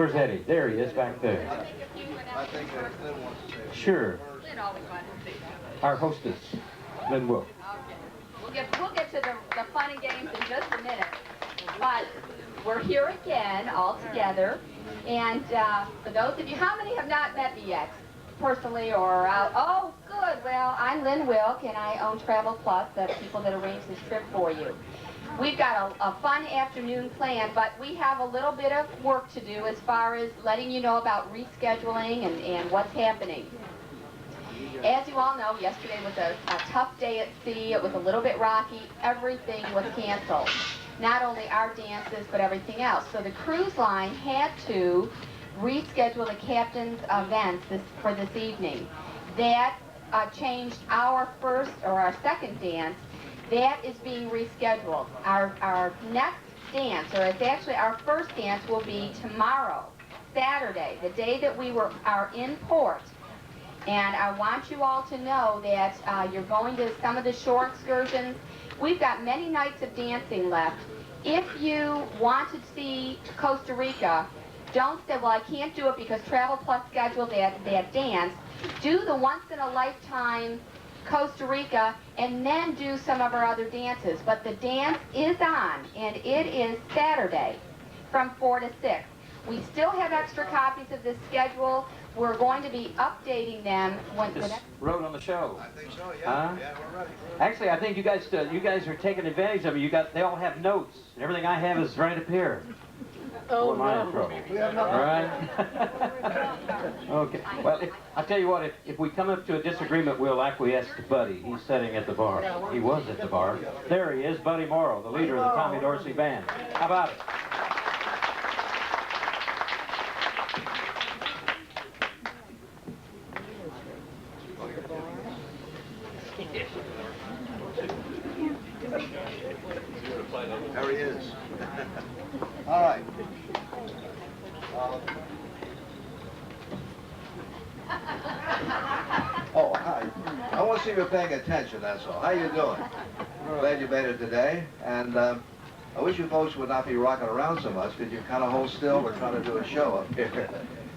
Where's Eddie? There he is, back there. I think Lynn wants to say. Sure. Lynn always wanted to say something. Our hostess, Lynn Will. Okay. We'll get to the fun and games in just a minute. But we're here again, all together. And for those of you, how many have not met me yet? Personally or out? Oh, good. Well, I'm Lynn Wilk, and I own Travel Plus, the people that arrange this trip for you. We've got a fun afternoon planned, but we have a little bit of work to do as far as letting you know about rescheduling and what's happening. As you all know, yesterday was a tough day at sea. It was a little bit rocky. Everything was canceled. Not only our dances, but everything else. So the cruise line had to reschedule the captain's events for this evening. That changed our second dance. That is being rescheduled. Our next dance, or it's actually our first dance, will be tomorrow, Saturday, the day that we are in port. And I want you all to know that you're going to some of the shore excursions. We've got many nights of dancing left. If you want to see Costa Rica, don't say, well, I can't do it because Travel Plus scheduled that dance. Do the once-in-a-lifetime Costa Rica and then do some of our other dances. But the dance is on, and it is Saturday from 4 to 6. We still have extra copies of this schedule. We're going to be updating them when the next... Wrote on the show. I think so, yeah. Huh? Yeah, we're ready. Actually, I think you guys are taking advantage of it. They all have notes, and everything I have is right up here. Oh, am I in trouble? All right. Okay. Well, I'll tell you what. If we come up to a disagreement, we'll acquiesce to Buddy. He's sitting at the bar. He was at the bar. There he is, Buddy Morrow, the leader of the Tommy Dorsey Band. How about it? There he is. All right. Oh, hi. I want to see if you're paying attention, that's all. How you doing? Glad you made it today. And I wish you folks would not be rocking around so much because you kind of hold still. We're trying to do a show up here.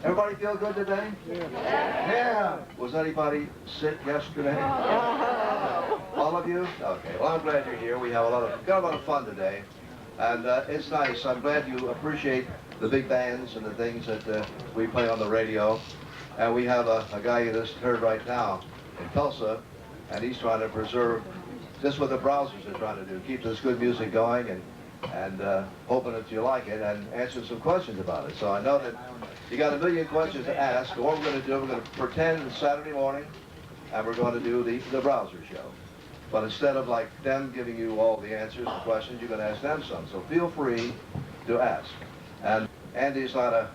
Everybody feel good today? Yeah. Was anybody sick yesterday? All of you? Okay. Well, I'm glad you're here. We have got a lot of fun today. And it's nice. I'm glad you appreciate the big bands and the things that we play on the radio. And we have a guy you just heard right now in Tulsa, and he's trying to preserve just what the Browsers are trying to do, keep this good music going and hoping that you like it and answer some questions about it. So I know that you got a million questions to ask. What we're going to do, we're going to pretend it's Saturday morning, and we're going to do the Browser show. But instead of like them giving you all the answers and questions, you're going to ask them some. So feel free to ask. And Andy's not an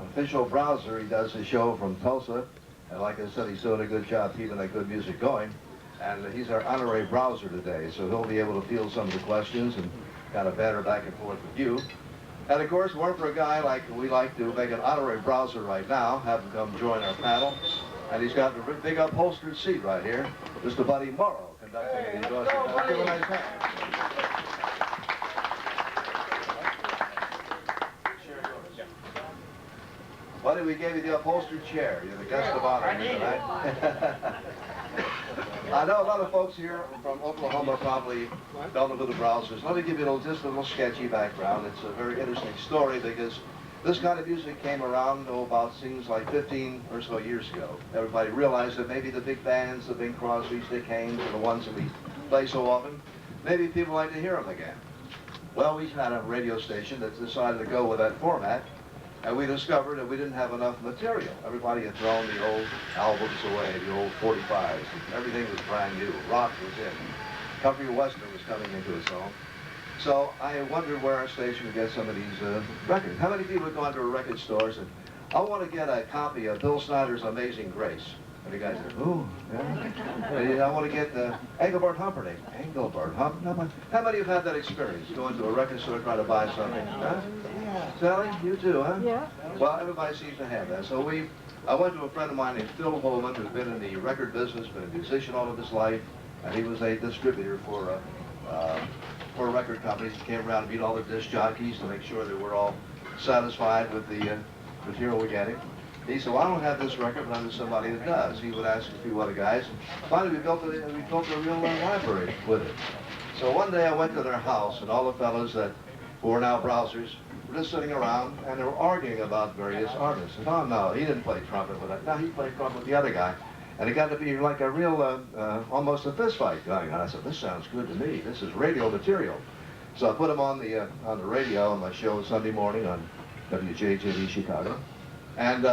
official Browser. He does his show from Tulsa. And like I said, he's doing a good job keeping that good music going. And he's our honorary Browser today. So he'll be able to field some of the questions and kind of banter back and forth with you. And of course, we're for a guy like we like to make an honorary Browser right now, have him come join our panel. And he's got a big upholstered seat right here. Mr. Buddy Morrow conducting the Dorsey. Give a nice hand. Buddy, we gave you the upholstered chair. You're the guest of honor tonight. I know a lot of folks here from Oklahoma probably don't know who the Browsers. Let me give you just a little sketchy background. It's a very interesting story because this kind of music came around, about seems like 15 or so years ago. Everybody realized that maybe the big bands, the Bing Crosby's, Dick Haynes, are the ones that we play so often. Maybe people like to hear them again. Well, we had a radio station that decided to go with that format. And we discovered that we didn't have enough material. Everybody had thrown the old albums away, the old 45s. Everything was brand new. Rock was in. Country Western was coming into its own. So I wondered where our station would get some of these records. How many people have gone to a record store and said, I want to get a copy of Bill Snyder's Amazing Grace? And the guy said, ooh, yeah. And I want to get Engelbert Humperdinck. Engelbert Humperdinck? How many have had that experience, going to a record store trying to buy something? Huh? Sally, you too, huh? Yeah. Well, everybody seems to have that. So I went to a friend of mine named Phil Holdman, who's been in the record business, been a musician all of his life, and he was a distributor for record companies. He came around and meet all the disc jockeys to make sure that we're all satisfied with the material we get him. He said, well, I don't have this record, but I know somebody that does. He would ask a few other guys. Finally, we built a real library with it. So one day I went to their house, and all the fellows who are now Browsers were just sitting around, and they were arguing about various artists. And, oh, no, he didn't play trumpet with that. No, he played trumpet with the other guy. And it got to be like a real, almost a fist fight going on. I said, this sounds good to me. This is radio material. So I put him on the radio on my show Sunday morning on WJJD Chicago. And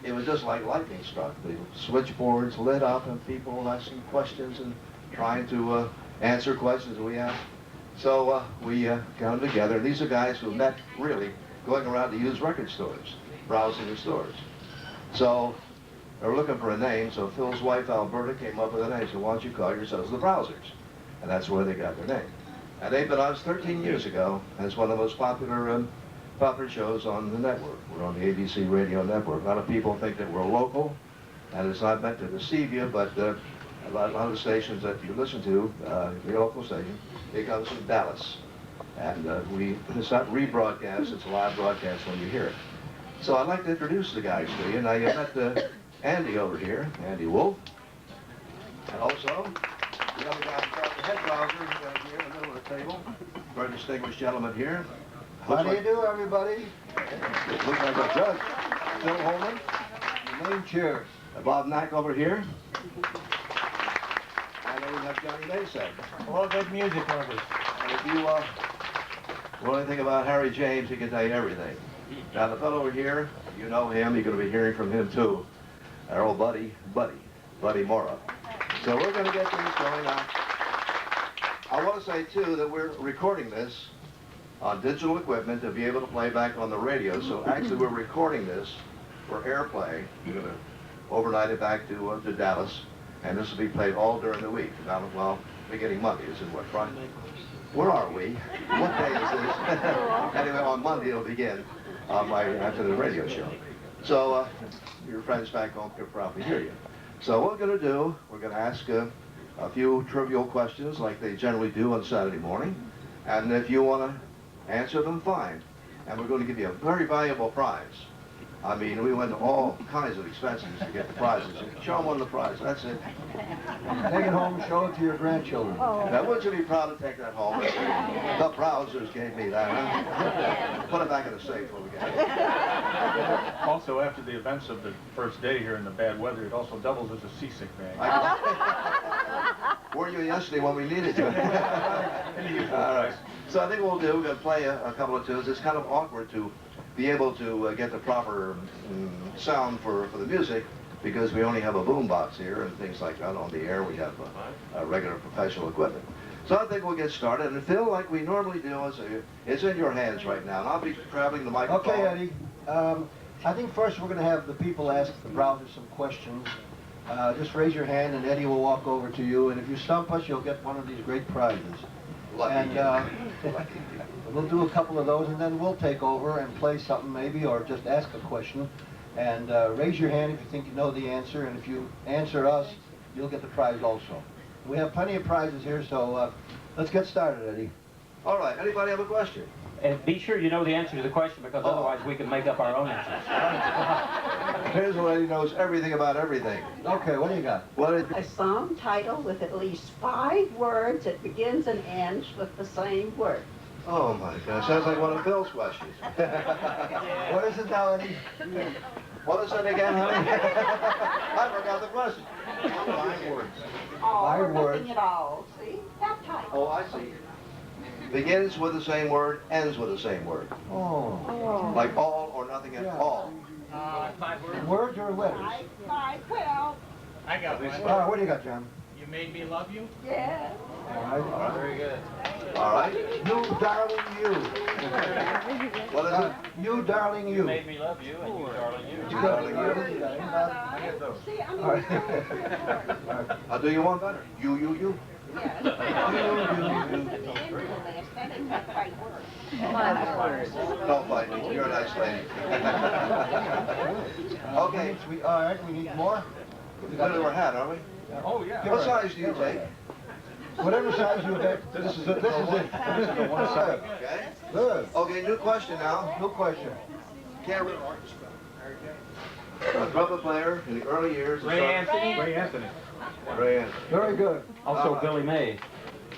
it was just like lightning struck. The switchboards lit up and people asking questions and trying to answer questions we asked. So we got them together. These are guys who met really going around to used record stores, browsing the stores. So they were looking for a name, so Phil's wife Alberta came up with a name. So why don't you call yourselves the Browsers? And that's where they got their name. And they've been on 13 years ago as one of the most popular shows on the network. We're on the ABC radio network. A lot of people think that we're local, and it's not meant to deceive you, but a lot of the stations that you listen to, your local station, it comes from Dallas. And it's not rebroadcast, it's a live broadcast when you hear it. So I'd like to introduce the guys to you. Now you met Andy over here, Andy Wolf. And also, the other guy, the head browser, here in the middle of the table. Very distinguished gentleman here. How do you do, everybody? Looks like a judge. Phil Holdman. The main chair. Bob Knack over here. And then we have Johnny Macek. All good music lovers. And if you know anything about Harry James, he can tell you everything. Now the fellow over here, you know him, you're going to be hearing from him too. Our old buddy Morrow. So we're going to get things going on. I want to say too that we're recording this on digital equipment to be able to play back on the radio. So actually we're recording this for airplay. We're going to overnight it back to Dallas, and this will be played all during the week. Now, well, beginning Monday. This is what, Friday? Where are we? What day is this? Anyway, on Monday it'll begin after the radio show. So your friends back home can probably hear you. So what we're going to do, we're going to ask a few trivial questions like they generally do on Saturday morning. And if you want to answer them, fine. And we're going to give you a very valuable prize. I mean, we went to all kinds of expenses to get the prizes. Show them one of the prizes, that's it. Take it home, show it to your grandchildren. Now, wouldn't you be proud to take that home? The Browsers gave me that, huh? Put it back in the safe when we get it. Also, after the events of the first day here in the bad weather, it also doubles as a seasick bag. Were you yesterday when we needed you? All right. So I think what we'll do, we're going to play a couple of tunes. It's kind of awkward to be able to get the proper sound for the music because we only have a boom box here and things like that. On the air we have regular professional equipment. So I think we'll get started. And Phil, like we normally do, it's in your hands right now. And I'll be traveling the microphone. Okay, Eddie. I think first we're going to have the people ask the Browsers some questions. Just raise your hand and Eddie will walk over to you. And if you stump us, you'll get one of these great prizes. Lucky. And we'll do a couple of those and then we'll take over and play something maybe or just ask a question. And raise your hand if you think you know the answer. And if you answer us, you'll get the prize also. We have plenty of prizes here, so let's get started, Eddie. All right. Anybody have a question? And be sure you know the answer to the question because otherwise we can make up our own answers. Here's a lady who knows everything about everything. Okay, what do you got? A song title with at least 5 words that begins and ends with the same word. Oh my gosh, sounds like one of Phil's questions. What is it now, Eddie? What is it again, honey? I forgot the question. 5 words. All 5 or words. nothing at all. See? That title. Oh, I see. Begins with the same word, ends with the same word. Oh. Like all or nothing at all. 5 words. Words or letters? 12. I got one. All right, what do you got, John? You made me love you? Yeah. All right. Very good. All right. You, darling, you. What is it? You, darling, you. Made me love you and you, darling, you. You got it. You got it. I get those. See, I mean, All right. I'll do you one better. You. that isn't the right word. Don't fight me. You're a nice lady. Okay. All right, we need more. We got our hat, aren't we? Oh, yeah. What size do you take? Whatever size you get, this is it. This is it. This is the one size. Okay. Good. Okay, new question now. No question. Can't read. A trumpet player in the early years. Ray Anthony. Ray Anthony. Very good. Also Billy May.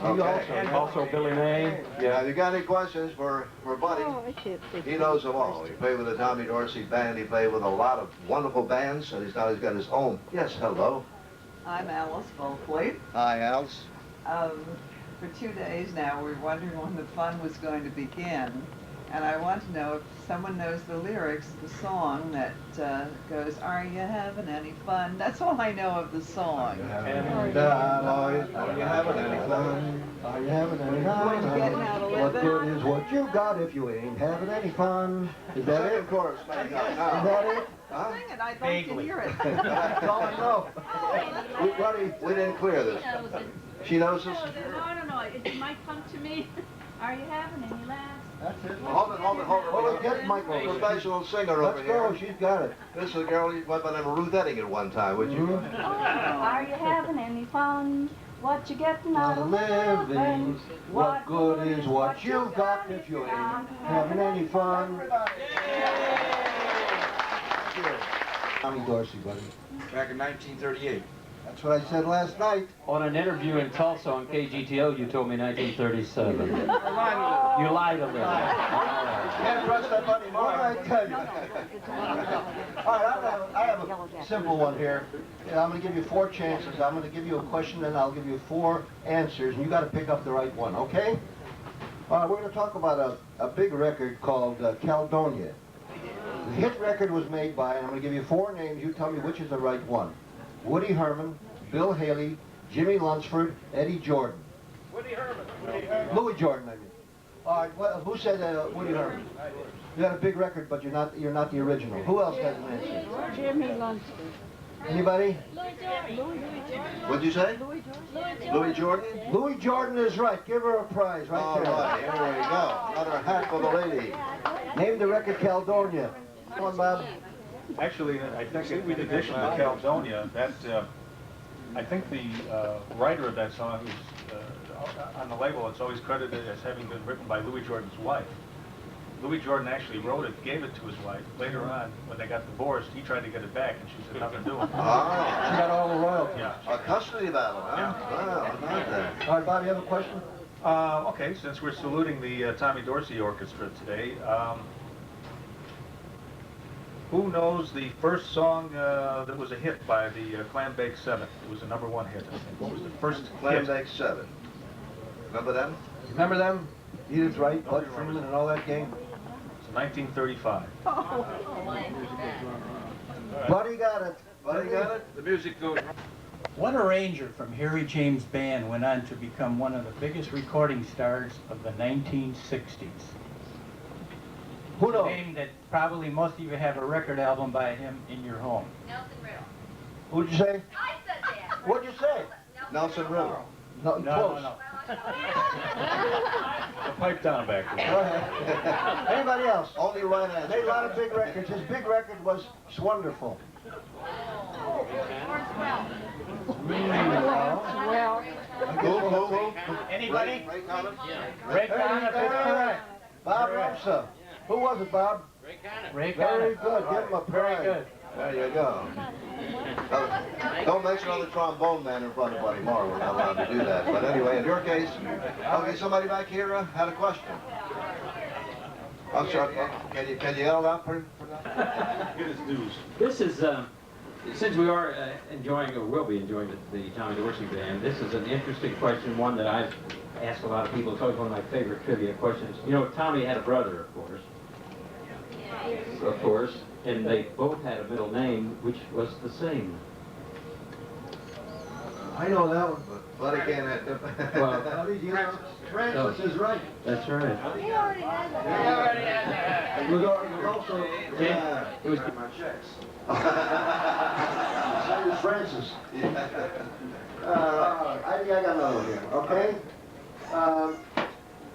Okay. Also Billy May. Yeah. If you got any questions for Buddy, he knows them all. He played with the Tommy Dorsey band. He played with a lot of wonderful bands, and he's got his own. Yes, hello. I'm Alice Bulkley. Hi, Alice. For 2 days now, we're wondering when the fun was going to begin. And I want to know if someone knows the lyrics of the song that goes, "Are you having any fun?" That's all I know of the song. Are you having any fun? Are you having any Going to get fun? how to What live good is what you got if you ain't having any fun? Is that it? Second chorus, man. Is that it? Huh? Sing it, I'd like to hear it. That's all I know. Buddy, We didn't clear this. She knows this? No, I don't know. It might come to me. Are you having any laughs? that's it. Hold it. Hold it, get Michael. Professional singer Let's over go, here. she's got it. This is a girl who went by the name of Ruth Edding at one time, would you? Are you having any fun? What you getting out Not a of living. living? What good is what you got if you ain't having any fun? Tommy Dorsey, buddy. Back in 1938. That's what I said last night. On an interview in Tulsa on KGTO, you told me 1937. You lied a little. Can't trust that buddy more, I tell you. All right, I have a simple one here. Yeah, I'm going to give you 4 chances. I'm going to give you a question, and I'll give you 4 answers, and you got to pick up the right one, okay? All right, we're going to talk about a big record called Caledonia. The hit record was made by, and I'm going to give you 4 names. You tell me which is the right one. Woody Herman, Bill Haley, Jimmy Lunsford, Eddie Jordan. Woody Herman. Louis Jordan, I mean. All right, who said Woody Herman? You got a big record, but you're not the original. Who else has an answer? Jimmy Lunsford. Anybody? What'd you say? Louis Jordan? Louis Jordan is right. Give her a prize right All there. right, here we go. Another hat for the lady. Name the record Caledonia. Come on, Bob. Actually, I think in addition to Caledonia, that I think the writer of that song is on the label. It's always credited as having been written by Louis Jordan's wife. Louis Jordan actually wrote it, gave it to his wife. Later on, when they got divorced, he tried to get it back, and she said nothing to do with it. Ah, She got all the royalties. Yeah. a custody battle, huh? Yeah. Wow, not that. All right, Bob, you have a question? Okay, since we're saluting the Tommy Dorsey Orchestra today, who knows the first song that was a hit by the Clam Bake 7? It was a #1 hit, I think. What was the first Clam hit? Bake 7. Remember them? Remember them? Edith Wright, Bud Freeman, and all that gang? It's 1935. Buddy got it. Buddy got it? The music goes. One arranger from Harry James' band went on to become one of the biggest recording stars of the 1960s. Who A knows? name that probably most of you have a record album by him in your home. Nelson Riddle. Who'd you say? I said that. What'd you say? Nelson Riddle. No, No, close. no, no. Pipe down back there. Go ahead. Anybody else? Only right answer. Made a lot of big records. His big record was Wonderful. Well, Who? Anybody? Ray Conniff? Ray Conniff is correct. Bob Rumsa. Who was it, Bob? Ray Very Conniff. good. Give him a Very prize. good. There you go. Don't mention on the trombone man in front of Buddy Morrow. We're not allowed to do that. But anyway, in your case, okay, somebody back here had a question. I'm sorry. Can you yell out for that? Get his dues. This is, since we are enjoying, or will be enjoying the Tommy Dorsey Band, this is an interesting question, one that I've asked a lot of people. It's always one of my favorite trivia questions. You know, Tommy had a brother, of course. Of course. And they both had a middle name, which was the same. I know that one. Buddy can't have Well, Buddy, you know, Francis is right. that's right. It was also... It was my checks. That is Francis. I think I got another one here, okay?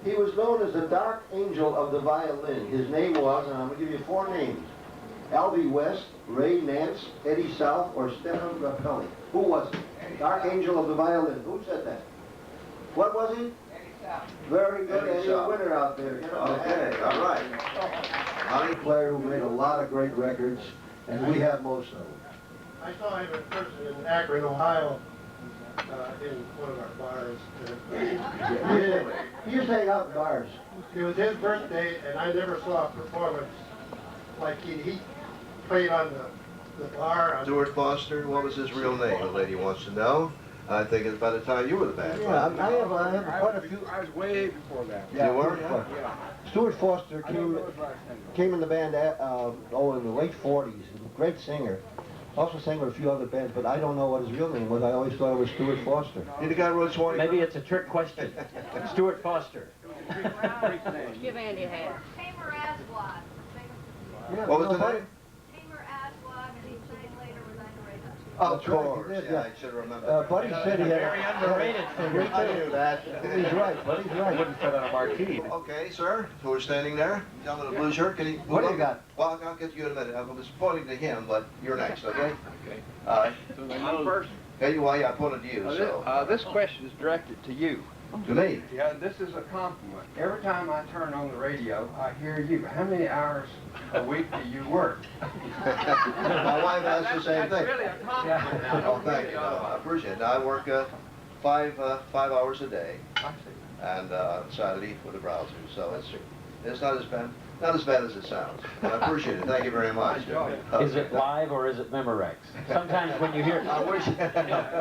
He was known as the Dark Angel of the Violin. His name was, and I'm going to give you 4 names. Albie West, Ray Nance, Eddie South, or Stefan Grappelli. Who was it? Dark Angel of the Violin. Who said that? What was he? Very good, Eddie and you're a Hubbard. winner out there. Okay, all right. Honey player who made a lot of great records, and we have most of them. I saw him in person in Akron, Ohio, in one of our bars. Really? He used to hang out in bars. It was his birthday, and I never saw a performance like he played on the bar. Stuart Foster, what was his real name? The lady wants to know. I think it's by the time you were the band. Yeah, I have quite a few. I was way before that. You were? Yeah. Stuart Foster came in the band in the late 40s. A great singer. Also sang with a few other bands, but I don't know what his real name was. I always thought it was Stuart Foster. He the guy who wrote 20? Maybe it's a trick question. Stuart Foster. Give Andy a hand. Tamer Aswad. Yeah, What was the Buddy- name? Tamer Aswad, and he sang later with underrated. Of That's right, he course. did, Yeah, I should remember. Buddy said he had Very underrated singer. I knew that. He's right, Buddy's right. Wouldn't fit on a marquee. Okay, sir, who are standing there, gentleman in the blue shirt, can you... What do you got? Well, I'll get to you in a minute. I was pointing to him, but you're next, okay? Okay. All right. I'm first. Hey, well, yeah, I pointed to you, so... This question is directed to you. To me? Yeah, this is a compliment. Every time I turn on the radio, I hear you. How many hours a week do you work? My wife asked the same thing. That's really a compliment. Oh, thank you. No, I appreciate it. Now, I work 5 hours a day, I see. and Saturday for the Browsers, so it's not as bad as it sounds. But I appreciate it. Thank you very much. Is it live or is it Memorex? Sometimes when you hear, I wish...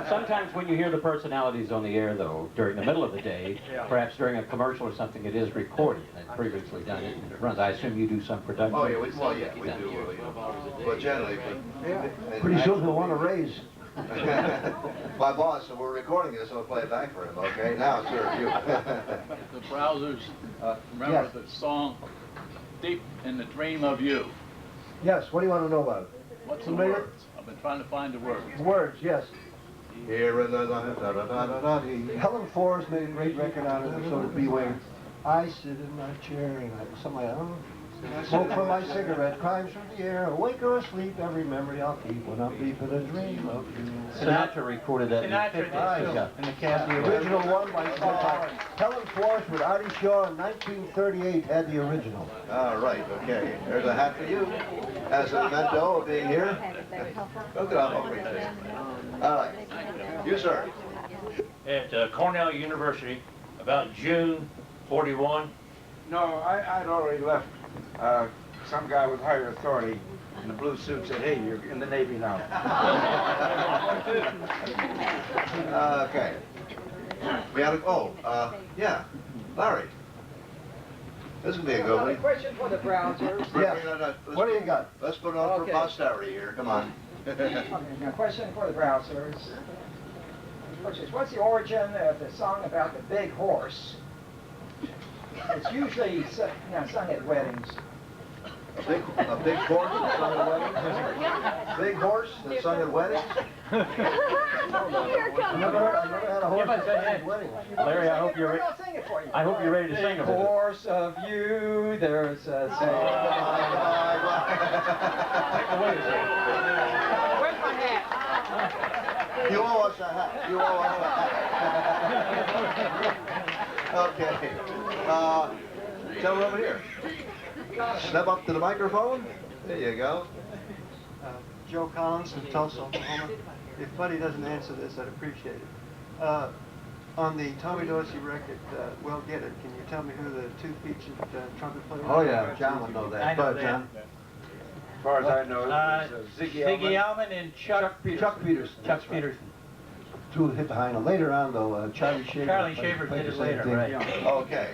sometimes when you hear the personalities on the air, though, during the middle of the day, perhaps during a commercial or something, it is recorded and previously done. It runs. I assume you do some production. Oh, yeah, we do. But generally, Pretty soon he'll want to raise. my boss, so we're recording this, so I'll play it back for him, okay? Now, sir, you. The Browsers, remember Yes. the song Deep in the Dream of You. Yes, what do you want to know about it? What's the Familiar? words? I've been trying to find the words. Words, yes. Here in the da-da-da-da-da-da. Helen Forrest made a great record on it, and so did Beware. I sit in my chair and something like that. Smoke from my cigarette, crimes from the air, awake or asleep, every memory I'll keep when I'm deep in a dream of you. Sinatra recorded that in the Sinatra 50s. did, Yeah. in the cast. The original one by Helen Forrest with Artie Shaw in 1938 had the original. All right, okay. There's a hat for you as a memento of being here. Look it up, I'll read this. All right. You, sir. At Cornell University, about June 41. No, I'd already left. Some guy with higher authority in the blue suit said, hey, you're in the Navy now. Okay. We had yeah. Larry. This will be a good one. Question for the Browsers. Yes. What do you got? Let's put it on for Okay. posterity here. Come on. Okay, now question for the Browsers. Which is, what's the origin of the song about the big horse? It's usually sung at weddings. A big horse that's sung at weddings? Big horse that's sung at weddings? Here I comes never had a horse Give us that a sang at hint. weddings. Larry, I hope you're I'll sing it for you. I hope you're ready to sing Big it. horse of you, there's a Where's my hat? You owe us a hat. You owe us a hat. Okay. Gentlemen over here. Step up to the microphone. There you go. Joe Collins from Tulsa, Oklahoma. If Buddy doesn't answer this, I'd appreciate it. On the Tommy Dorsey record, Well Get It, can you tell me who the two featured trumpet players are? Oh, yeah, John would know that. I know Go that. ahead, John. As far as I know, it was Ziggy Elman and Chuck Peterson. Chuck Peterson. Two hit behind him. Later on, though, Charlie Shaver. Charlie played- Shaver played did the it same later, thing. right. Okay.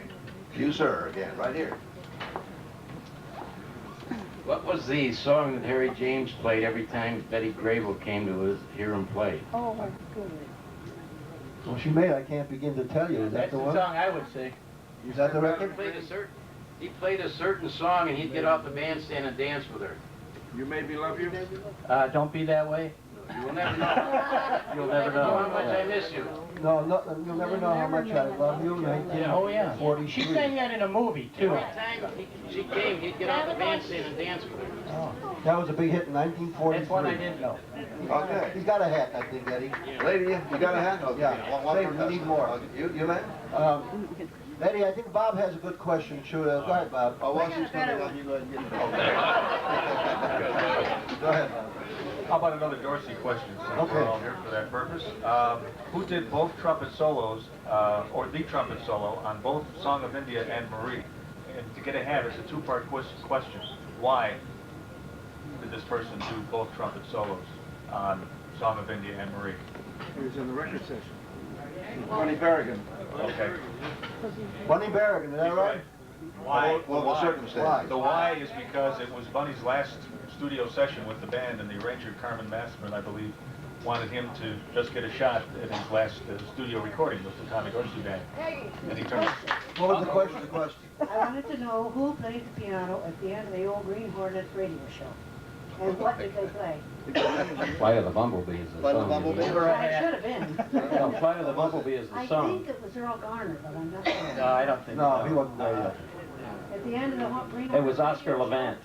You, sir, again, right here. What was the song that Harry James played every time Betty Grable came to hear him play? Oh, my goodness. Well, she made I Can't Begin to Tell You. Is that That's the the one? song I would sing. Is that the record? He played a certain song and he'd get off the bandstand and dance with her. You made me love you? Don't Be That Way. You will never know. You'll never know. How much I miss you. No, you'll never know how much I love you. 1943. She sang that in a movie, too. Every time she came, he'd get off the bandstand and dance with her. Oh, that was a big hit in 1943. That's one I didn't know. Okay. He's got a hat, I think, Eddie. Lady, you got a hat? Okay. Yeah. One Say, for we us. need more. Okay. You man? Eddie, I think Bob has a good question. Sure. Go ahead, Bob. Oh, while she's coming up, you go ahead and get it. Go ahead, Bob. How about another Dorsey question, since Okay. we're all here for that purpose? Who did both trumpet solos, or the trumpet solo, on both Song of India and Marie? And to get ahead, it's a two-part question. Why did this person do both trumpet solos on Song of India and Marie? He was in the record session. Bunny Berrigan. Okay. Bunny Berrigan, is that right? Why? Well, the circumstance. The why is because it was Bunny's last studio session with the band, and the arranger, Carmen Massman, I believe, wanted him to just get a shot at his last studio recording with the Tommy Dorsey band. And he turned. What was the question? I wanted to know who played the piano at the end of the old Green Hornet radio show. And what did they play? Flight of the Bumblebee is the Flight of song. the Bumblebee? It should have been. No, Flight of the Bumblebee is the I song. think it was Earl Garner, but I'm not sure. No, I don't think No, so. he wasn't there yet. At the end of the Green It Hornet. was Oscar Levant.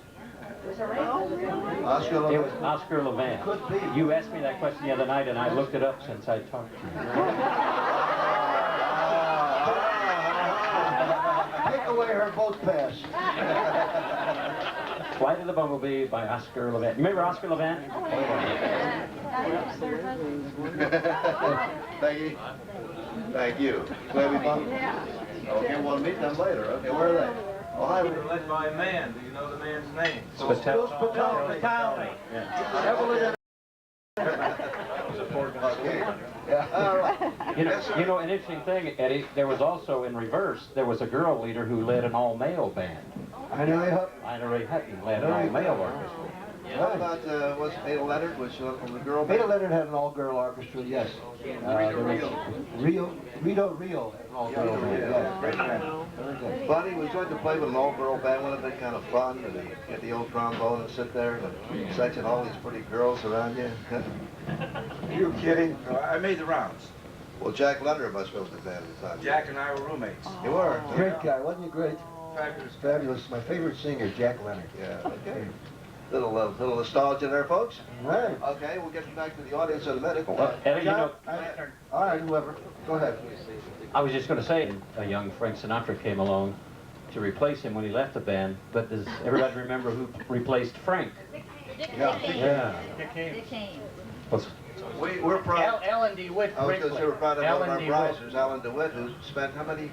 It was a radio. Oscar It Levant. was Oscar Levant. Could be. You asked me that question the other night, and I looked it up since I talked to you. Take away her boat pass. Flight of the Bumblebee by Oscar Levant. Remember Oscar Levant? Thank you. Thank you. Glad we bumped. Okay, we'll meet them later. Okay, where are they? Oh, hi. We're led by a man. Do you know the man's name? Spitali. Evelyn. Okay. All right. You know, an interesting thing, Eddie, there was also, in reverse, there was a girl leader who led an all-male band. Ina Ray Hutton. Ina Ray Hutton led an all-male orchestra. How about, was Ada Leonard, was she from the girl Ada band? Leonard had an all-girl orchestra, yes. There was Rito Rio had an all-girl band, yes. Great band. Very good. Buddy, was going to play with an all-girl band. Wouldn't it have been kind of fun to get the old trombone and sit there and section all these pretty girls around you? You're kidding. I made the rounds. Well, Jack Leonard must have been with the band at the time. Jack and I were roommates. You were? Great guy, wasn't he great? Fabulous. Fabulous. My favorite singer, Jack Leonard. Yeah, okay. Little nostalgia there, folks. Right. Okay, we'll get back to the audience in a minute. Well, Eddie, you know, All right, whoever. Go ahead. I was just going to say, a young Frank Sinatra came along to replace him when he left the band, but does everybody remember who replaced Frank? Yeah. Dick Haynes. What's- We're proud. Alan DeWitt. I was going to say we're proud of one of our Alan DeWitt. browsers, Alan DeWitt, who spent how many?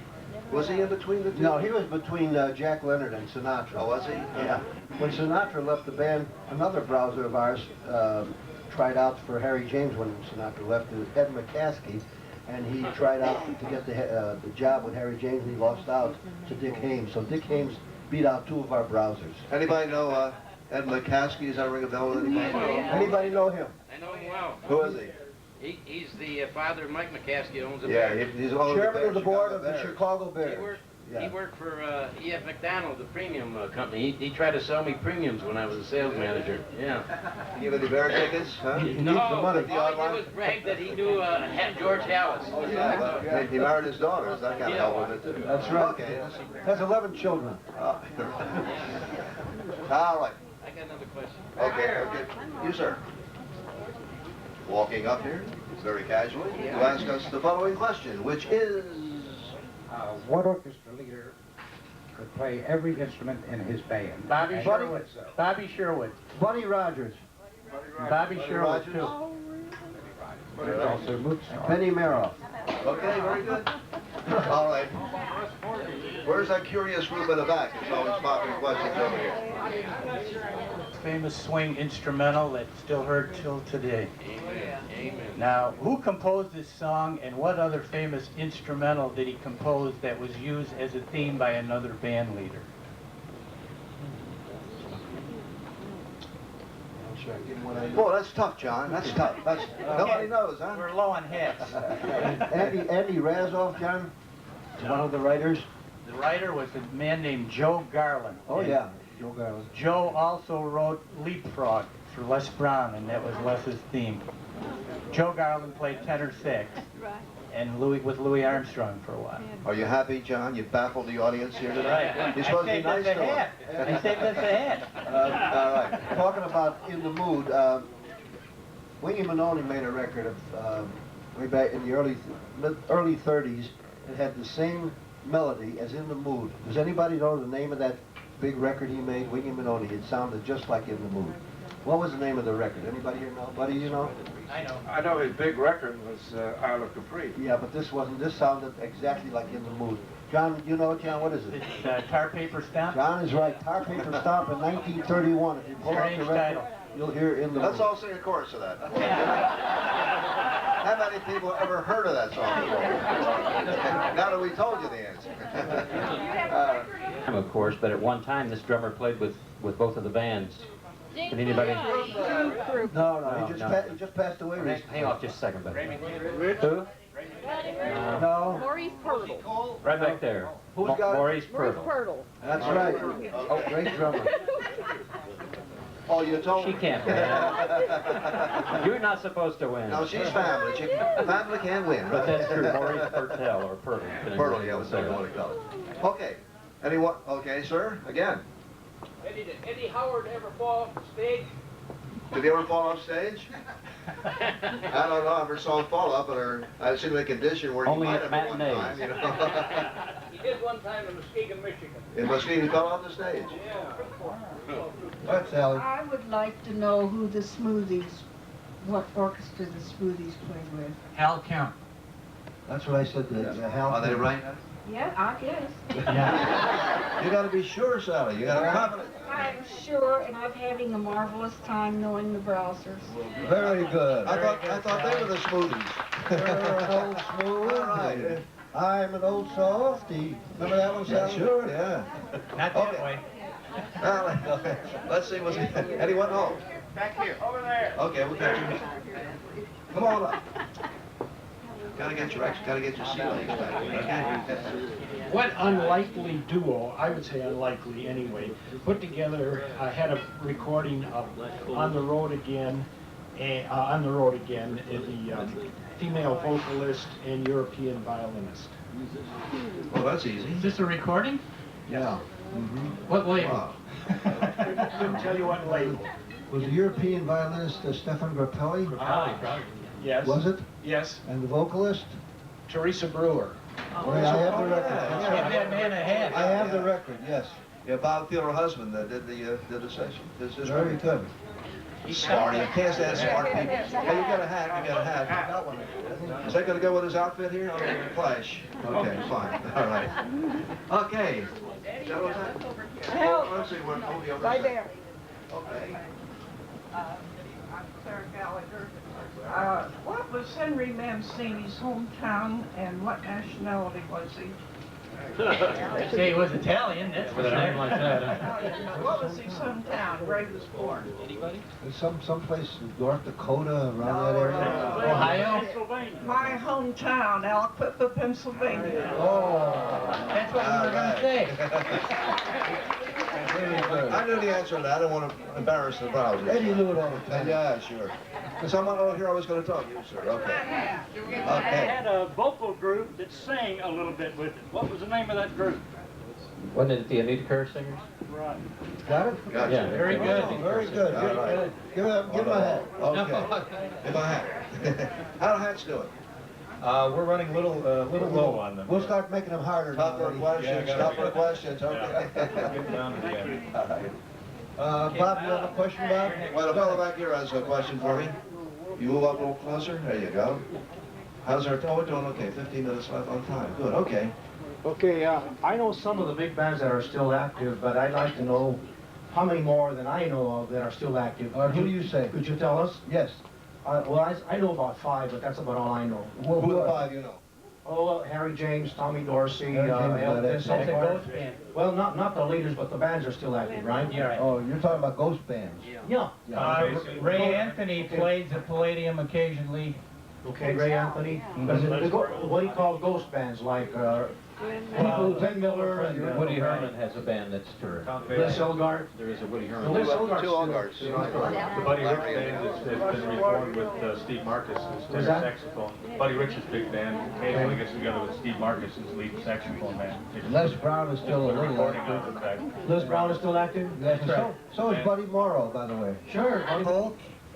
Was he in between the two? No, he was between Jack Leonard and Sinatra. Oh, was he? Yeah. When Sinatra left the band, another browser of ours tried out for Harry James when Sinatra left. It was Ed McCaskey, and he tried out to get the job with Harry James, and he lost out to Dick Haymes. So Dick Haymes beat out two of our browsers. Anybody know Ed McCaskey? Does that ring a bell with anybody? Anybody know him? I know him well. Who is he? He's the father of Mike McCaskey, owns a Yeah, bear. he's on Chairman of the board of Chicago the Bears. Chicago He Bears. worked, Yeah. he worked for E.F. McDonald, the premium company. He tried to sell me premiums when I was a sales manager. Yeah. Give any bear tickets? Huh? He needs No, the money. all he did was brag that he knew George Hallis. Oh, yeah. He married his daughters. That kind of helped with it, too. That's right. Okay. Has 11 children. All right. I got another question. Okay. You, sir. Walking up here, very casually, to ask us the following question, which is... What orchestra leader could play every instrument in his band? Bobby And Sherwood. so. Bobby Sherwood. Buddy Rogers. Bobby Sherwood, Rogers? too. There's also Mootstock. Penny Merrill. Okay, very good. All right. Where's that curious group in the back? It's always popping questions over here. Famous swing instrumental that's still heard till today. Amen. Amen. Now, who composed this song, and what other famous instrumental did he compose that was used as a theme by another band leader? Boy, that's tough, John. That's tough. Nobody knows, huh? We're low on hats. Andy Razoff, John, one of the writers. The writer was a man named Joe Garland. Oh, And yeah, Joe Garland. Joe also wrote Leapfrog for Les Brown, and that was Les's theme. Joe Garland played tenor sax, and with Louis Armstrong for a while. Are you happy, John? You baffled the audience here today. Right. You're supposed to be nice to them. I saved us a hat. All right. Talking about In the Mood, Wingy Manoni made a record of way back in the early 30s. It had the same melody as In the Mood. Does anybody know the name of that big record he made, Wingy Manoni? It sounded just like In the Mood. What was the name of the record? Anybody here know? Buddy, you know? I know. I know his big record was Isle of Capri. Yeah, but this wasn't. This sounded exactly like In the Mood. John, you know it, John? What is it? It's Tar Paper Stomp. John is right. Tar Paper Stomp in 1931. If you pull out the record, you'll hear In the Mood. Let's all sing a chorus of that. How many people ever heard of that song before? Now that we told you the answer. Of course, but at one time this drummer played with both of the bands. Can anybody? No, he just passed away recently. Hang off just a second, buddy. Who? No. Maurice Pirtle. Right back there. Who's got it? Maurice Maurice Pirtle. Pirtle. That's right. Oh, great drummer. Oh, you told She can't win. You're not supposed to win. No, she's family. Family can win, right? But that's true. Maurice Pirtle or Pirtle. Pirtle, yeah, whatever you want to call it. Okay. Anyone? Okay, sir. Again. Did Eddie Hubbard ever fall off the stage? Did he ever fall off stage? I don't know. I never saw him fall off, but I've seen him in a condition where Only he might at have one matinees. time, you know. He did one time in Muskegon, Michigan. In Muskegon, he fell off the stage. That's Sally. I would like to know who the Smoothies, what orchestra the Smoothies played with. Hal Kemp. That's what I said to Hal. Are they right? Yeah, I guess. Yeah. You got to be sure, Sally. You got to be confident. I'm sure, and I'm having a marvelous time knowing the Browsers. Very good. I thought they were the Smoothies. You're an old smooth. All right. I'm an old softy. Remember that one, Sally? Sure, yeah. Not that way. Well, let's see what's anyone home. Back here. Over there. Okay, we'll get you. Come on up. Gotta get your sea legs back. Okay? What unlikely duo, I would say unlikely anyway, put together, had a recording of On the Road Again, the female vocalist and European violinist. Oh, that's easy. Is this a recording? Yeah. What label? Wow. Couldn't tell you what label. Was the European violinist Stefan Grappelli? Yes. Was it? Yes. And the vocalist? Teresa Brewer. Oh, yeah, I have the record. Give that man a hat. I have the record, yes. Yeah, Bob Field, her husband, did the session. This is Very good. Smart. You can't stand smart people. Hey, you got a hat. You got a hat. Is that going to go with his outfit here? Oh, the Clash. Okay, fine. All right. Okay. Is that what that? Let's see what. Right there. Okay. I'm Sarah Gallagher. What was Henry Mancini's hometown and what nationality was he? They say he was Italian, that's for sure. Like that. What was his hometown where he was born? Anybody? Someplace in North Dakota, around that area. Ohio? My hometown, Aliquippa, Pennsylvania. Oh. That's what we were going to say. I knew the answer to that. I don't want to embarrass the Browsers. Eddie knew it all the time. Yeah, sure. Someone over here I was going to talk to you, sir. Okay. I had a vocal group that sang a little bit with it. What was the name of that group? Wasn't it the Anita Kerr singers? Right. Got it? Gotcha. Yeah. Very good. Very good. All right. Give him a hat. Okay. Give a hat. How do hats do it? We're running a little low on them. We'll start making them harder. Tougher questions, tougher questions. Okay. Get down to the end. All right. Bob, you have a question, Bob? Well, the fellow back here has a question for me. You move up a little closer. There you go. How's our... Oh, we're doing okay. 15 minutes left on time. Good, okay. Okay, I know some of the big bands that are still active, but I'd like to know how many more than I know of that are still active. Who do you say? Could you tell us? Yes. Well, I know about 5, but that's about all I know. Who are the 5 you know? Oh, well, Harry James, Tommy Dorsey, Harry James, Elvis, That's a ghost band. Well, not the leaders, but the bands are still active, right? Yeah, right. Oh, you're talking about ghost bands. Yeah. Ray Anthony plays the Palladium occasionally. Okay, Ray Anthony. What he called ghost bands, like Glenn Miller and Woody Herman has a band that's touring. Les Elgart. There is a Woody Herman. Les Elgart's Two Elgarts. The Buddy Rich band that's been reformed with Steve Marcus as tenor saxophone. Buddy Rich's big band occasionally gets together with Steve Marcus as lead saxophone man. Les Brown is still a little Recording active. of, in fact. Les Brown is still active? That's right. So is Buddy Morrow, by the way. Sure.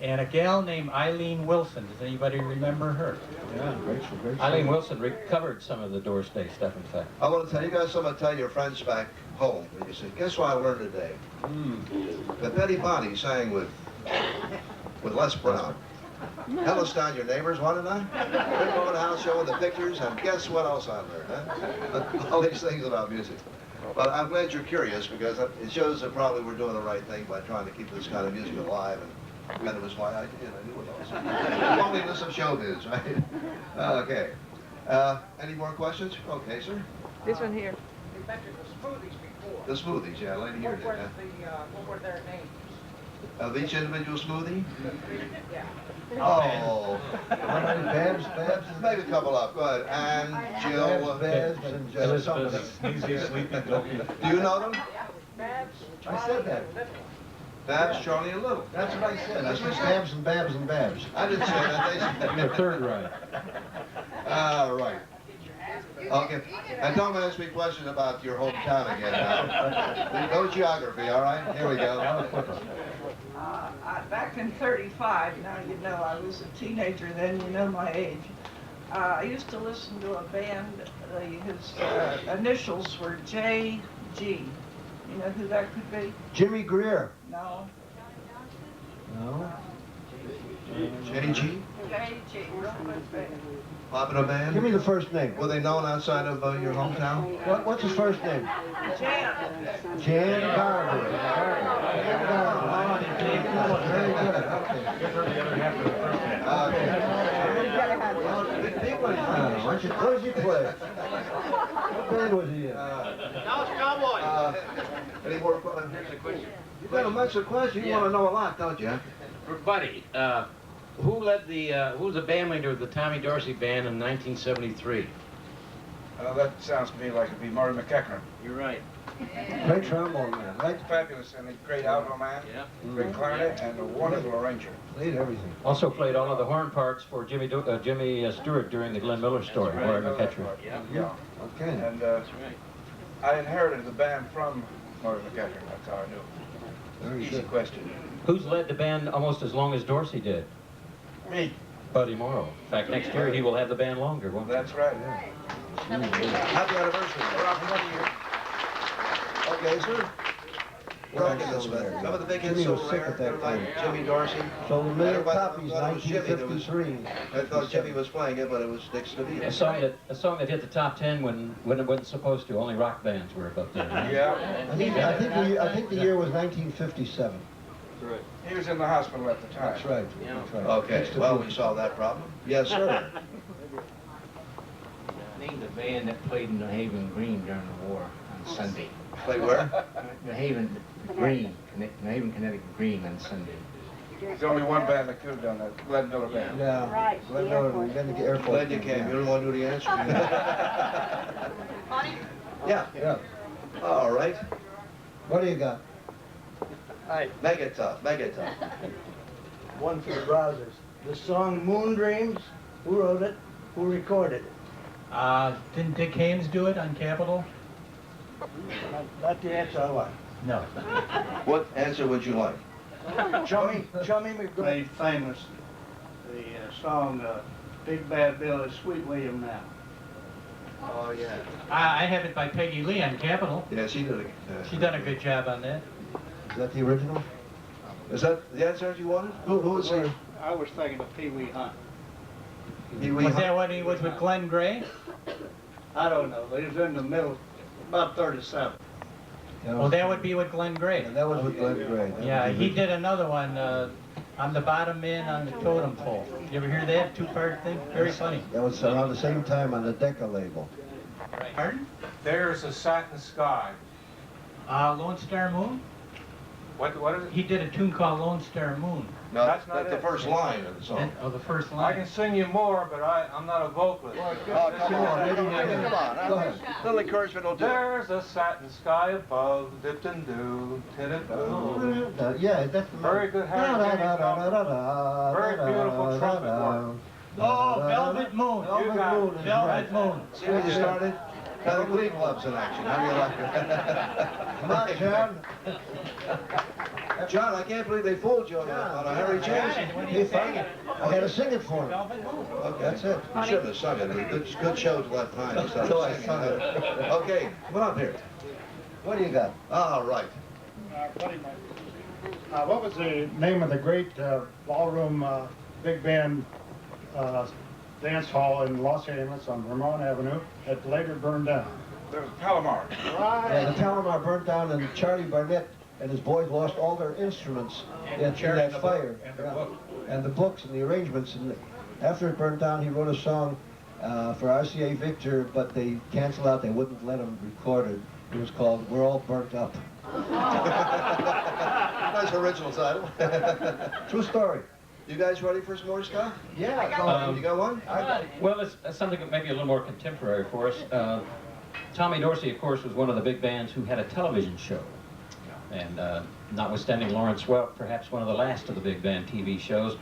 And a gal named Eileen Wilson. Does anybody remember her? Yeah, great. Eileen Wilson recovered some of the Dorsey stuff, in fact. I want to tell you guys something. Tell your friends back home. And you say, guess what I learned today? That Betty Bonnie sang with Les Brown. Hellestein, your neighbors, wanted I? Been over the house showing the pictures, and guess what else I learned, huh? All these things about music. But I'm glad you're curious, because it shows that probably we're doing the right thing by trying to keep this kind of music alive. And it was my idea, and I knew it also. Loneliness of showbiz, right? Okay. Any more questions? Okay, sir. This one here. You mentioned the smoothies before. The smoothies, yeah, lady here did. What were their names? Of each individual smoothie? Yeah. Oh. Babs. Make a couple up. Go ahead. And Jill. Babs and Jill. Sneezy, sleepy, dopey. Do you know them? Babs. I said that. Babs, Charlie, and Little. That's what I said. That's I what said I Babs and Babs and Babs. I didn't say that. They said You're third right. All right. Okay. And don't ask me questions about your hometown again now. No geography, all right? Here we go. Back in '35, now you know I was a teenager then, you know my age. I used to listen to a band, his initials were JG. You know who that could be? Jimmy Greer. No. No. JG? JG, real good band. Popping a band? Give me the first name. Were they known outside of your hometown? What's his first name? Jan. Jan Garber. Jan Garber. Very good. Okay. Give her the other half of the first half. Where does he play? What band was he in? Dallas Cowboys. Any more questions? You got a bunch of questions. You want to know a lot, don't you? For Buddy, who was the band leader of the Tommy Dorsey band in 1973? That sounds to me like it'd be Murray McEachran. You're right. Great trombone man, right? Fabulous, and a great alto man, great clarinet, and a wonderful arranger. Played everything. Also played all of the horn parts for Jimmy Stewart during the Glenn Miller story, Maury McEachran. Yeah. Okay. And I inherited the band from Murray McEachran. That's how I knew. Very Easy good. question. Who's led the band almost as long as Dorsey did? Me. Buddy Morrow. In fact, next year he will have the band longer, won't he? That's right. Happy anniversary. Okay, sir. We're on this one. Remember the big hit Jimmy was so sick rare? at that Everybody, time. Jimmy Dorsey. Sold a million Everybody copies, thought it was Jimmy that was- 1953. I thought Jimmy was playing it, but it was Dick Stevie. A song that hit the top 10 when it wasn't supposed to. Only rock bands were up there. Right? Yeah. I think the year was 1957. He was in the hospital at the time. That's right. That's right. Okay, Next to well, Bill. we solved that problem. Yes, sir. Name the band that played in New Haven Green during the war on Sunday. Play where? New Haven Green, New Haven, Connecticut Green on Sunday. There's only one band that could have done that, Glenn Miller Band. Yeah. Right, Glenn the Miller, airport. we got to get airport. Glad you came. You don't want to do the answer? Yeah. Yeah. All right. What do you got? Make it tough. Make it tough. One for the Browsers. The song Moon Dreams, who wrote it? Who recorded it? Didn't Dick Haynes do it on Capitol? Not the answer I want. No. What answer would you like? Chummy McGraw. Made famous the song Big Bad Bill is Sweet William Now. Oh, yeah. I have it by Peggy Lee on Capitol. Yeah, she did it. She done a good job on that. Is that the original? Is that the answer you wanted? Who was he? I was thinking of Pee Wee Hunt. Was that when he was with Glenn Gray? I don't know. He was in the middle, about 37. Well, that would be with Glenn Gray. That was with Glenn Gray. Yeah, he did another one, I'm the bottom man on the totem pole. You ever hear that two-part thing? Very funny. That was around the same time on the Decca label. Pardon? There's a satin sky. Lone Star Moon? What is it? He did a tune called Lone Star Moon. No, That's not the it. first line of the song. Oh, the first I line. can sing you more, but I'm not a vocalist. Oh, come on, come on. Go ahead. Little encouragement will do. There's a satin sky above, dipped in dew, tinted blue. Yeah, that's the Very good Harry James song. Very beautiful trumpet work. Oh, Velvet Moon. You got it. Velvet Moon. See when you started? Now the Glee Club's in action. How do you like it? Come on, John. John, I can't believe they fooled you on a Harry James. He found it. I had to sing it for him. Okay. That's it. You shouldn't have sung it. Good shows left time. Until I sung it. Okay, come on up here. What do you got? All right. What was the name of the great ballroom big band dance hall in Los Angeles on Vermont Avenue that later burned down? The Palomar. Yeah, the Palomar burnt down, and Charlie Barnett and his boys lost all their instruments in that fire. And the books and the arrangements. And after it burned down, he wrote a song for RCA Victor, but they canceled out. They wouldn't let him record it. It was called "We're All Burnt Up." Nice original title. True story. You guys ready for some more stuff? Yeah. You got one? Well, it's something that maybe a little more contemporary for us. Tommy Dorsey, of course, was one of the big bands who had a television show. And notwithstanding Lawrence Welk, perhaps one of the last of the big band TV shows,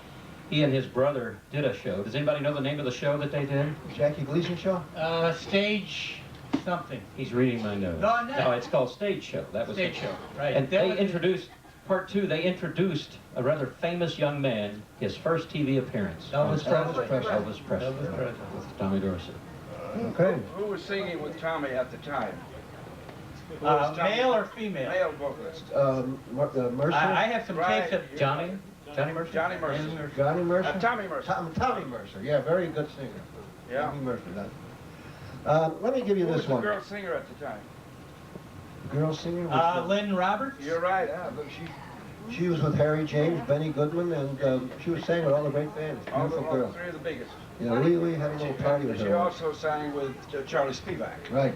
he and his brother did a show. Does anybody know the name of the show that they did? Jackie Gleason show? Stage something. He's reading my notes. No, I'm not. No, it's called Stage Show. That was Stage the Show, right. And That they was- introduced, part two, they introduced a rather famous young man, his first TV appearance. Elvis Presley. Elvis Presley. Elvis Presley. With Tommy Dorsey. Okay. Who was singing with Tommy at the time? Male or female? Male vocalist. Mercer? I have some tapes of Johnny Mercer? Johnny Mercer. Johnny Mercer? Tommy Mercer. Tommy Mercer. Yeah, very good singer. Yeah. Tommy Mercer. Let me give you Who was this the one. girl singer at the time? Girl singer? Which one? Lynn Roberts? You're right. She was with Harry James, Benny Goodman, and she was sang with all the great bands. All Beautiful girl. three of the biggest. Yeah, we had a little party with She her. also sang with Charlie Spivak. Right.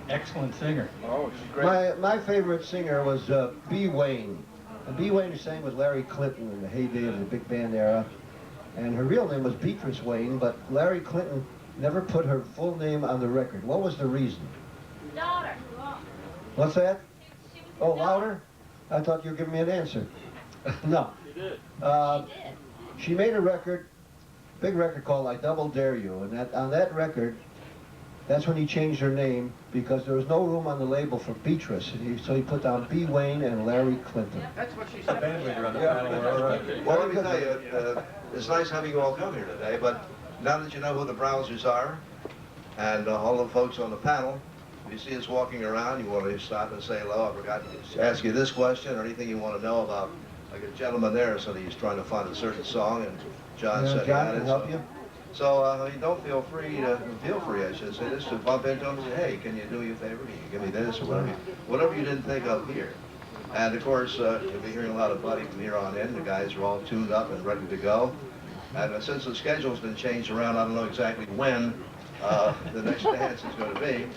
Excellent singer. Oh, she's great. My favorite singer was B. Wayne. And B. Wayne, who sang with Larry Clinton in the heyday of the big band era. And her real name was Beatrice Wayne, but Larry Clinton never put her full name on the record. What was the reason? Daughter. What's that? Oh, louder? I thought you were giving me an answer. No. She did. She made a record, big record called I Double Dare You, and on that record, that's when he changed her name because there was no room on the label for Beatrice, so he put down B. Wayne and Larry Clinton. That's what she said. Well, let me tell you, it's nice having you all come here today, but now that you know who the Browsers are, and all the folks on the panel, if you see us walking around, you want to stop and say hello. I forgot to ask you this question or anything you want to know about. Like a gentleman there said he's trying to find a certain song, and John said he John had can it. help you. So, I mean, don't feel free, I should say, just to bump into him and say, hey, can you do me a favor? Can you give me this or whatever you didn't think of here. And of course, you'll be hearing a lot of Buddy from here on in. The guys are all tuned up and ready to go. And since the schedule's been changed around, I don't know exactly when the next dance is going to be.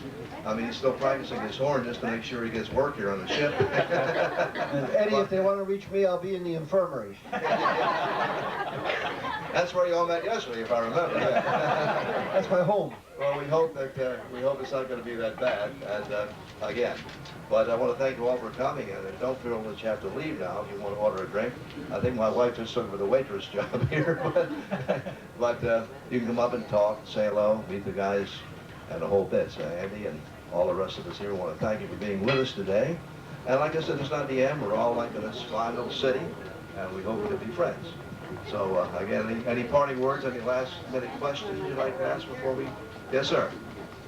I mean, he's still practicing his horn just to make sure he gets work here on the ship. And Eddie, if they want to reach me, I'll be in the infirmary. That's where you all met yesterday, if I remember. That's my home. Well, we hope it's not going to be that bad. And again, but I want to thank you all for coming. And don't feel that you have to leave now if you want to order a drink. I think my wife just took over the waitress job here, but you can come up and talk, say hello, meet the guys, and the whole bit. So Andy and all the rest of us here want to thank you for being with us today. And like I said, it's not the end. We're all like in this fine little city, and we hope we can be friends. So again, any parting words, any last minute questions you'd like to ask before we? Yes, sir.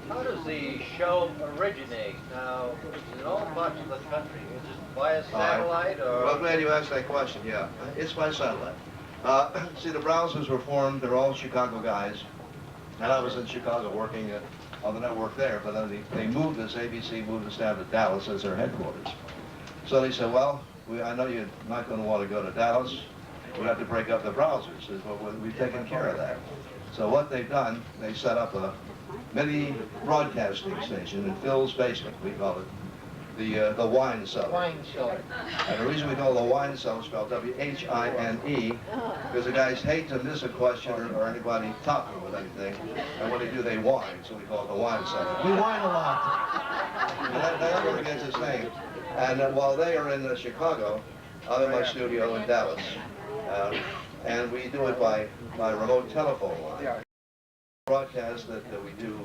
How does the show originate? Now, in all parts of the country, is it via satellite or? Well, glad you asked that question. Yeah, it's by satellite. See, the Browsers were formed. They're all Chicago guys, and I was in Chicago working on the network there. But then they moved us. ABC moved us down to Dallas as their headquarters. So they said, well, I know you're not going to want to go to Dallas. We have to break up the Browsers. But we've taken care of that. So what they've done, they set up a mini broadcasting station in Phil's basement, we call it. the wine cellar. Wine cellar. And the reason we call it the wine cellar, spelled W-H-I-N-E, because the guys hate to miss a question or anybody top them with anything. And when they do, they whine, so we call it the wine cellar. We whine a lot. And that's where it gets its name. And while they are in Chicago, I'm in my studio in Dallas. And we do it by remote telephone line. Broadcast that we do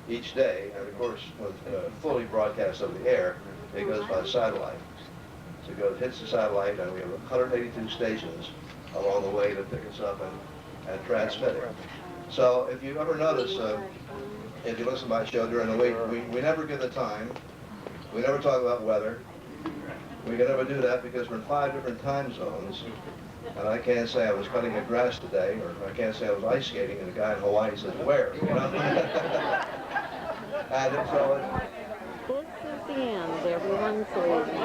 each day, and of course, with fully broadcast over the air, it goes by satellite. So it hits the satellite, and we have 182 stations along the way that pick us up and transmit it. So if you ever notice, if you listen to my show during the week, we never give the time. We never talk about weather. We can never do that because we're in 5 different time zones. And I can't say I was cutting the grass today, or I can't say I was ice skating, and the guy in Hawaii says, where? You know? And so this is the end. Everyone's leaving.